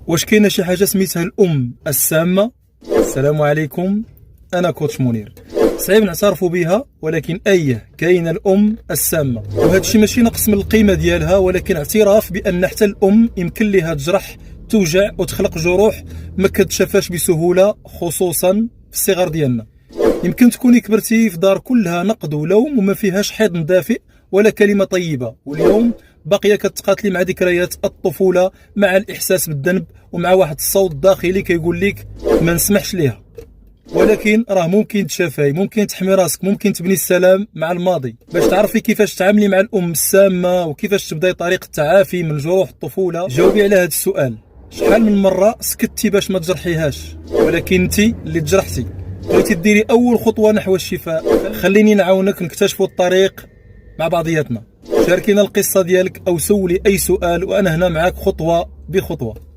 واش كاينه شي حاجه سميتها الام السامه؟ السلام عليكم، انا كوتش منير. صعيب نعترفوا بها، ولكن كاينه الام السامه، وهذا الشيء ماشي نقص من القيمه ديالها، ولكن اعتراف بان حتى الام يمكن لها تجرح، توجع وتخلق جروح ما كتشافاش بسهوله، خصوصا في الصغر ديالنا. يمكن تكوني كبرتي في دار كلها نقد ولوم وما فيهاش حضن دافئ ولا كلمه طيبه، واليوم باقيه كتقاتلي مع ذكريات الطفوله، مع الاحساس بالذنب ومع واحد الصوت داخلي كيقول لك ما نسمحش ليها. ولكن راه ممكن تشافي، ممكن تحمي راسك، ممكن تبني السلام مع الماضي باش تعرفي كيفاش تعاملي مع الام السامه وكيفاش تبداي طريق التعافي من جروح الطفوله. جاوبي على هذا السؤال: شحال من مره سكتي باش ما تجرحيهاش، ولكن انت اللي تجرحتي. بغيتي ديري اول خطوه نحو الشفاء، خليني نعاونك نكتشفوا الطريق مع بعضياتنا. شاركينا القصه ديالك او سولي اي سؤال وانا هنا معاك خطوه بخطوه.